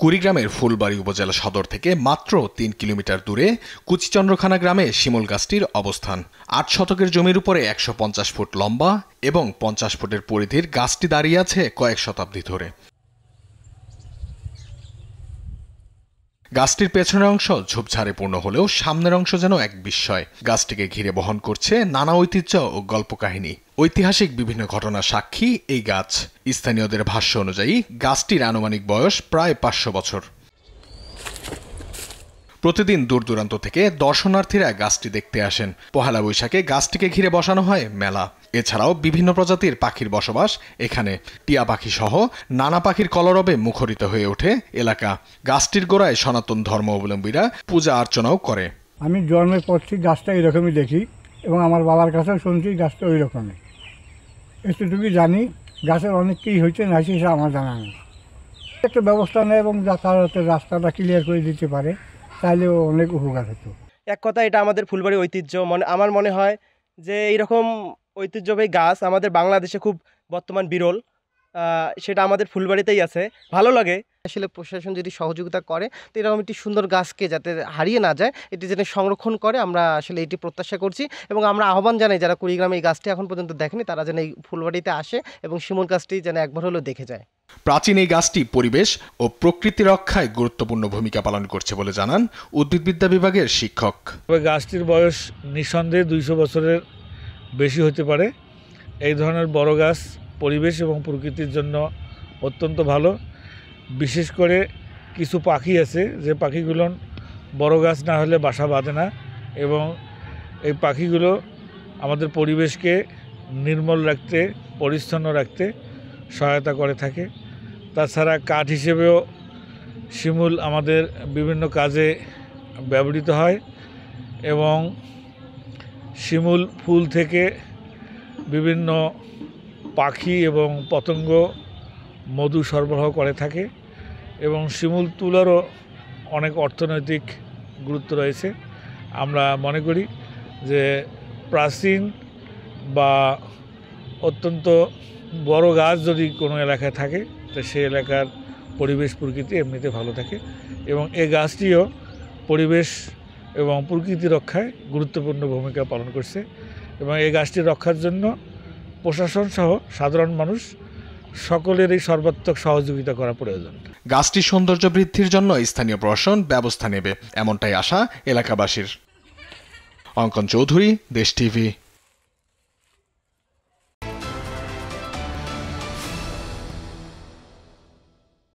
কুড়িগ্রামের ফুলবাড়ী উপজেলা সদর থেকে মাত্র ৩ কিলোমিটার দূরে কুচিচন্দ্রখানা গ্রামে শিমুল গাছটির অবস্থান। ৮ শতকের জমির উপরে ১৫০ ফুট লম্বা এবং ৫০ ফুটের পরিধির গাছটি দাঁড়িয়ে আছে কয়েক শতাব্দী ধরে। গাছটির পেছনের অংশ ঝোপঝাড়ে পূর্ণ হলেও সামনের অংশ যেন এক বিস্ময়। গাছটিকে ঘিরে বহন করছে নানা ঐতিহ্য ও গল্পকাহিনী। ঐতিহাসিক বিভিন্ন ঘটনার সাক্ষী এই গাছ। স্থানীয়দের ভাষ্য অনুযায়ী গাছটির আনুমানিক বয়স প্রায় ৫০০ বছর। প্রতিদিন দূর দূরান্ত থেকে দর্শনার্থীরা গাছটি দেখতে আসেন। পহেলা বৈশাখে গাছটিকে ঘিরে বসানো হয় মেলা। এছাড়াও বিভিন্ন প্রজাতির পাখির বসবাস এখানে। টিয়া পাখি সহ নানা পাখির কলরবে মুখরিত হয়ে ওঠে এলাকা। গাছটির গোড়ায় সনাতন ধর্মাবলম্বীরা পূজা অর্চনাও করে। আমি জন্মের পর থেকে গাছটা এরকমই দেখি এবং আমার বাবার কাছেও শুনছি গাছটা ওই রকমই। এতটুকুই জানি, গাছের অনেক কী হয়েছে না হয়েছে আমার জানা নেই। একটা ব্যবস্থা নেয় এবং যাতায়াতের রাস্তাটা ক্লিয়ার করে দিতে পারে, তাহলেও অনেক উপকার হতো। এক কথা এটা আমাদের ফুলবাড়ি ঐতিহ্য। আমার মনে হয় যে এইরকম ঐতিহ্যবাহী গাছ আমাদের বাংলাদেশে খুব বর্তমান বিরল। সেটা আমাদের ফুলবাড়িতেই আছে। ভালো লাগে। আসলে প্রশাসন যদি সহযোগিতা করে তো এরকম একটি সুন্দর গাছকে যাতে হারিয়ে না যায়, এটি যেন সংরক্ষণ করে, আমরা আসলে এটি প্রত্যাশা করছি এবং আমরা আহ্বান জানাই যারা কুড়িগ্রামে এই গাছটি এখন পর্যন্ত দেখেনি তারা যেন এই ফুলবাড়িতে আসে এবং শিমুল গাছটি যেন একবার হলেও দেখে যায়। প্রাচীন এই গাছটি পরিবেশ ও প্রকৃতি রক্ষায় গুরুত্বপূর্ণ ভূমিকা পালন করছে বলে জানান উদ্ভিদবিদ্যা বিভাগের শিক্ষক। গাছটির বয়স নিঃসন্দেহে ২০০ বছরের বেশি হতে পারে। এই ধরনের বড় গাছ পরিবেশ এবং প্রকৃতির জন্য অত্যন্ত ভালো। বিশেষ করে কিছু পাখি আছে যে পাখিগুলো বড় গাছ না হলে বাসা বাঁধে না এবং এই পাখিগুলো আমাদের পরিবেশকে নির্মল রাখতে, পরিচ্ছন্ন রাখতে সহায়তা করে থাকে। তাছাড়া কাঠ হিসেবেও শিমুল আমাদের বিভিন্ন কাজে ব্যবহৃত হয় এবং শিমুল ফুল থেকে বিভিন্ন পাখি এবং পতঙ্গ মধু সরবরাহ করে থাকে এবং শিমুল তুলারও অনেক অর্থনৈতিক গুরুত্ব রয়েছে। আমরা মনে করি যে প্রাচীন বা অত্যন্ত বড় গাছ যদি কোনো এলাকায় থাকে তো সেই এলাকার পরিবেশ প্রকৃতি এমনিতে ভালো থাকে এবং এই গাছটিও পরিবেশ এবং প্রকৃতি রক্ষায় গুরুত্বপূর্ণ ভূমিকা পালন করছে এবং এই গাছটি রক্ষার জন্য প্রশাসন সহ সাধারণ মানুষ সকলেরই সর্বাত্মক সহযোগিতা করা প্রয়োজন। গাছটির সৌন্দর্য বৃদ্ধির জন্য স্থানীয় প্রশাসন ব্যবস্থা নেবে, এমনটাই আশা এলাকাবাসীর। অঙ্কন চৌধুরী, দেশ টিভি।